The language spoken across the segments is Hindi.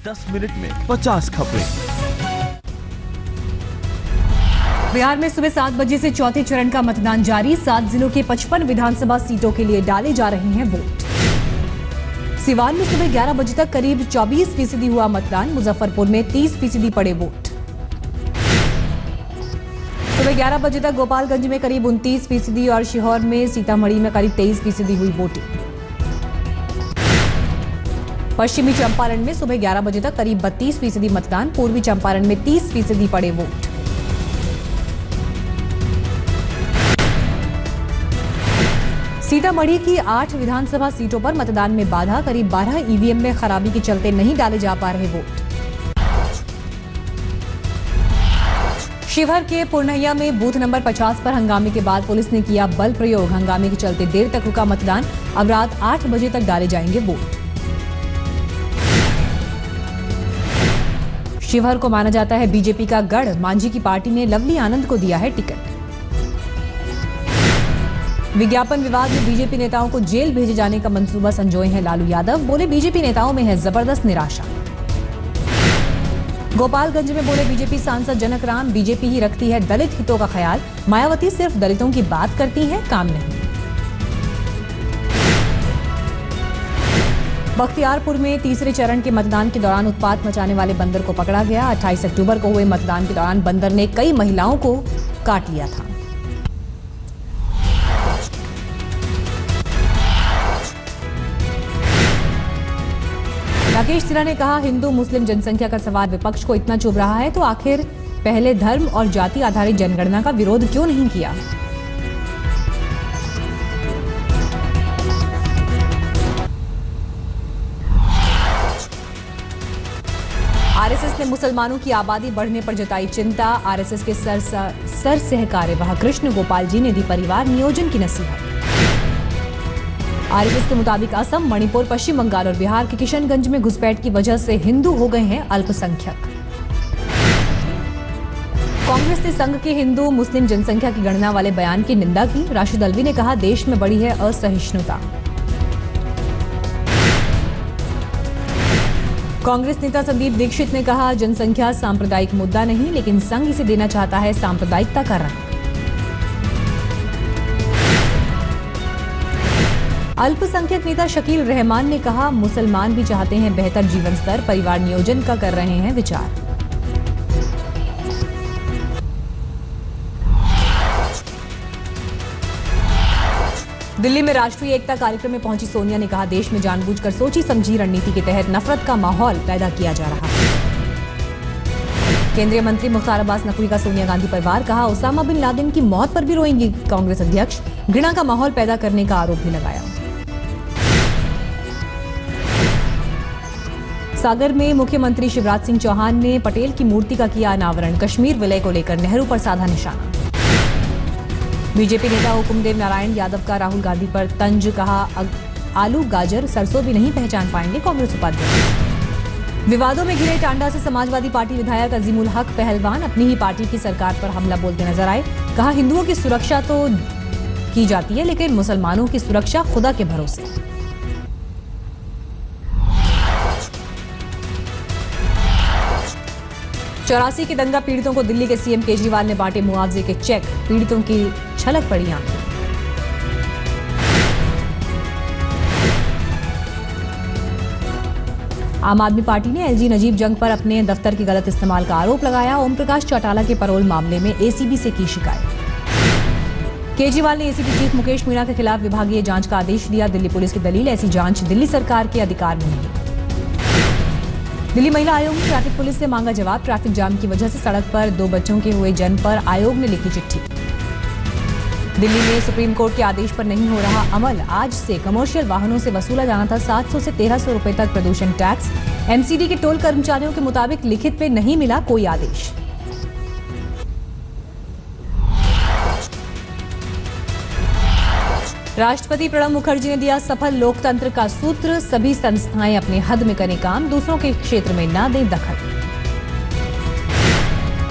10 मिनट में 50 खबरें। बिहार में सुबह 7 बजे से चौथे चरण का मतदान जारी। 7 जिलों के 55 विधानसभा सीटों के लिए डाले जा रहे हैं वोट। सिवान में सुबह 11 बजे तक करीब 24% हुआ मतदान। मुजफ्फरपुर में 30% पड़े वोट। सुबह 11 बजे तक गोपालगंज में करीब 29% और सीहोर में सीतामढ़ी में करीब 23% हुई वोटिंग। पश्चिमी चंपारण में सुबह 11 बजे तक करीब 32% मतदान। पूर्वी चंपारण में 30% पड़े वोट। सीतामढ़ी की 8 विधानसभा सीटों पर मतदान में बाधा। करीब 12 ईवीएम में खराबी के चलते नहीं डाले जा पा रहे वोट। शिवहर के पुरनहिया में बूथ नंबर 50 पर हंगामे के बाद पुलिस ने किया बल प्रयोग। हंगामे के चलते देर तक रुका मतदान। अब रात 8 बजे तक डाले जाएंगे वोट। शिवहर को माना जाता है बीजेपी का गढ़। मांझी की पार्टी ने लवली आनंद को दिया है टिकट। विज्ञापन विवाद में बीजेपी नेताओं को जेल भेजे जाने का मंसूबा संजोए हैं लालू यादव। बोले बीजेपी नेताओं में है जबरदस्त निराशा। गोपालगंज में बोले बीजेपी सांसद जनक राम, बीजेपी ही रखती है दलित हितों का ख्याल। मायावती सिर्फ दलितों की बात करती है, काम नहीं। बख्तियारपुर में तीसरे चरण के मतदान के दौरान उत्पात मचाने वाले बंदर को पकड़ा गया। 28 अक्टूबर को हुए मतदान के दौरान बंदर ने कई महिलाओं को काट लिया था। राकेश सिन्हा ने कहा हिंदू मुस्लिम जनसंख्या का सवाल विपक्ष को इतना चुभ रहा है तो आखिर पहले धर्म और जाति आधारित जनगणना का विरोध क्यों नहीं किया। आरएसएस ने मुसलमानों की आबादी बढ़ने पर जताई चिंता। आरएसएस के सर सहकार्यवाह कृष्ण गोपाल जी ने दी परिवार नियोजन की नसीहत। आरएसएस के मुताबिक असम, मणिपुर, पश्चिम बंगाल और बिहार के किशनगंज में घुसपैठ की वजह से हिंदू हो गए हैं अल्पसंख्यक। कांग्रेस ने संघ के हिंदू मुस्लिम जनसंख्या की गणना वाले बयान की निंदा की। राशिद अल्वी ने कहा देश में बढ़ी है असहिष्णुता। कांग्रेस नेता संदीप दीक्षित ने कहा जनसंख्या सांप्रदायिक मुद्दा नहीं, लेकिन संघ इसे देना चाहता है सांप्रदायिकता का रंग। अल्पसंख्यक नेता शकील रहमान ने कहा मुसलमान भी चाहते हैं बेहतर जीवन स्तर, परिवार नियोजन का कर रहे हैं विचार। दिल्ली में राष्ट्रीय एकता कार्यक्रम में पहुंची सोनिया ने कहा देश में जानबूझकर सोची समझी रणनीति के तहत नफरत का माहौल पैदा किया जा रहा है। केंद्रीय मंत्री मुख्तार अब्बास नकवी का सोनिया गांधी पर वार। कहा उसामा बिन लादेन की मौत पर भी रोएंगी कांग्रेस अध्यक्ष। घृणा का माहौल पैदा करने का आरोप भी लगाया। सागर में मुख्यमंत्री शिवराज सिंह चौहान ने पटेल की मूर्ति का किया अनावरण। कश्मीर विलय को लेकर नेहरू पर साधा निशाना। बीजेपी नेता हुकुमदेव नारायण यादव का राहुल गांधी पर तंज। कहा आलू गाजर सरसों भी नहीं पहचान पाएंगे कांग्रेस उपाध्यक्ष। विवादों में घिरे टांडा से समाजवादी पार्टी विधायक अजीमुल हक पहलवान अपनी ही पार्टी की सरकार पर हमला बोलते नजर आए। कहा हिंदुओं की सुरक्षा तो की जाती है लेकिन मुसलमानों की सुरक्षा खुदा के भरोसे। 84 के दंगा पीड़ितों को दिल्ली के सीएम केजरीवाल ने बांटे मुआवजे के चेक। पीड़ितों की छलक पड़ी आंखें। आम आदमी पार्टी ने एलजी नजीब जंग पर अपने दफ्तर के गलत इस्तेमाल का आरोप लगाया। ओम प्रकाश चौटाला के पैरोल मामले में एसीबी से की शिकायत। केजरीवाल ने एसीपी चीफ मुकेश मीणा के खिलाफ विभागीय जांच का आदेश दिया। दिल्ली पुलिस की दलील ऐसी जांच दिल्ली सरकार के अधिकार में नहीं। दिल्ली महिला आयोग ने ट्रैफिक पुलिस से मांगा जवाब। ट्रैफिक जाम की वजह से सड़क पर 2 बच्चों के हुए जन्म पर आयोग ने लिखी चिट्ठी। दिल्ली में सुप्रीम कोर्ट के आदेश पर नहीं हो रहा अमल। आज से कमर्शियल वाहनों से वसूला जाना था 700 से 1300 रुपए तक प्रदूषण टैक्स। एमसीडी के टोल कर्मचारियों के मुताबिक लिखित पे नहीं मिला कोई आदेश। राष्ट्रपति प्रणब मुखर्जी ने दिया सफल लोकतंत्र का सूत्र। सभी संस्थाएं अपने हद में करें काम, दूसरों के क्षेत्र में ना दें दखल।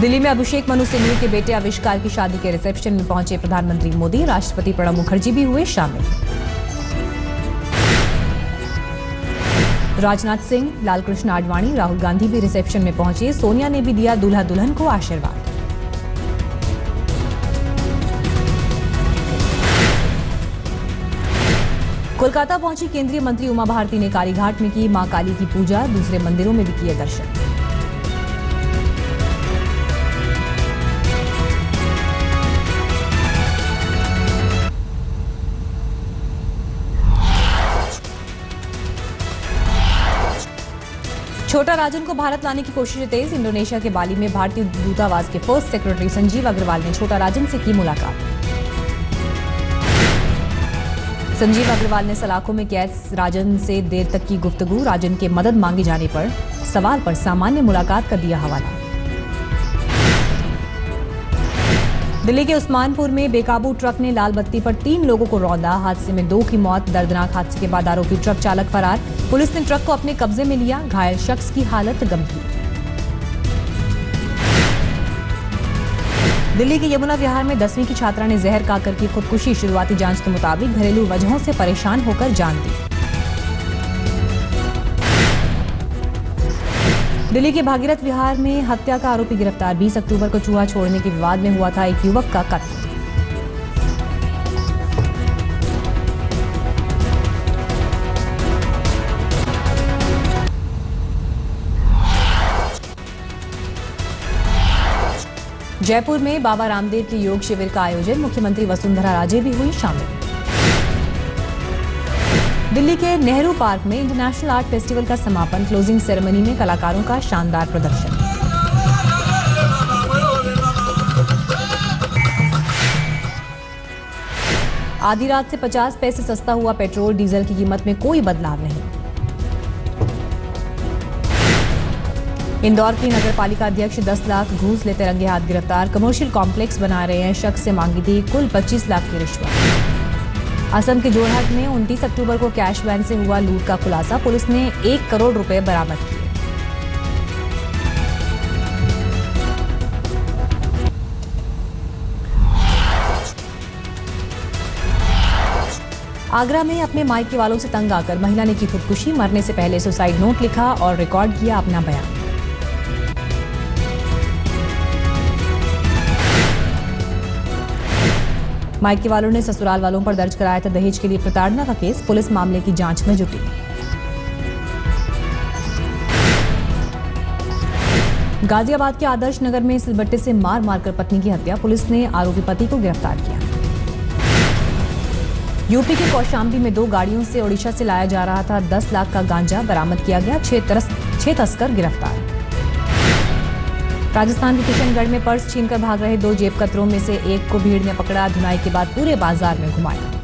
दिल्ली में अभिषेक मनु सिंघवी के बेटे आविष्कार की शादी के रिसेप्शन में पहुंचे प्रधानमंत्री मोदी। राष्ट्रपति प्रणब मुखर्जी भी हुए शामिल। राजनाथ सिंह, लालकृष्ण आडवाणी, राहुल गांधी भी रिसेप्शन में पहुंचे। सोनिया ने भी दिया दूल्हा दुल्हन को आशीर्वाद। कोलकाता पहुंची केंद्रीय मंत्री उमा भारती ने कालीघाट में की मां काली की पूजा, दूसरे मंदिरों में भी किए दर्शन। छोटा राजन को भारत लाने की कोशिशें तेज। इंडोनेशिया के बाली में भारतीय दूतावास के फर्स्ट सेक्रेटरी संजीव अग्रवाल ने छोटा राजन से की मुलाकात। संजीव अग्रवाल ने सलाखों में कैद राजन से देर तक की गुफ्तगू। राजन के मदद मांगे जाने पर सवाल पर सामान्य मुलाकात का दिया हवाला। दिल्ली के उस्मानपुर में बेकाबू ट्रक ने लाल बत्ती पर 3 लोगों को रौंदा। हादसे में 2 की मौत। दर्दनाक हादसे के बाद आरोपी ट्रक चालक फरार। पुलिस ने ट्रक को अपने कब्जे में लिया। घायल शख्स की हालत गंभीर। दिल्ली के यमुना विहार में 10वीं की छात्रा ने जहर खाकर की खुदकुशी। शुरुआती जांच के मुताबिक घरेलू वजहों से परेशान होकर जान दी। दिल्ली के भागीरथ विहार में हत्या का आरोपी गिरफ्तार। 20 अक्टूबर को चूहा छोड़ने के विवाद में हुआ था एक युवक का कत्ल। जयपुर में बाबा रामदेव के योग शिविर का आयोजन। मुख्यमंत्री वसुंधरा राजे भी हुई शामिल। दिल्ली के नेहरू पार्क में इंटरनेशनल आर्ट फेस्टिवल का समापन। क्लोजिंग सेरेमनी में कलाकारों का शानदार प्रदर्शन। आधी रात से 50 पैसे सस्ता हुआ पेट्रोल। डीजल की कीमत में कोई बदलाव नहीं। इंदौर की नगर पालिका अध्यक्ष 10 लाख घूस लेते रंगे हाथ गिरफ्तार। कमर्शियल कॉम्प्लेक्स बना रहे हैं शख्स से मांगी थी कुल 25 लाख की रिश्वत। असम के जोरहट में 29 अक्टूबर को कैश वैन से हुआ लूट का खुलासा। पुलिस ने 1 करोड़ रुपए बरामद किए। आगरा में अपने मायके वालों से तंग आकर महिला ने की खुदकुशी। मरने से पहले सुसाइड नोट लिखा और रिकॉर्ड किया अपना बयान। मायके वालों ने ससुराल वालों पर दर्ज कराया था दहेज के लिए प्रताड़ना का केस। पुलिस मामले की जांच में जुटी। गाजियाबाद के आदर्श नगर में सिलबट्टे से मार मारकर पत्नी की हत्या। पुलिस ने आरोपी पति को गिरफ्तार किया। यूपी के कौशाम्बी में 2 गाड़ियों से ओडिशा से लाया जा रहा था 10 लाख का गांजा बरामद किया गया। 6 तस्कर गिरफ्तार। राजस्थान के किशनगढ़ में पर्स छीनकर भाग रहे 2 जेब कतरों में से एक को भीड़ ने पकड़ा। धुनाई के बाद पूरे बाजार में घुमाया।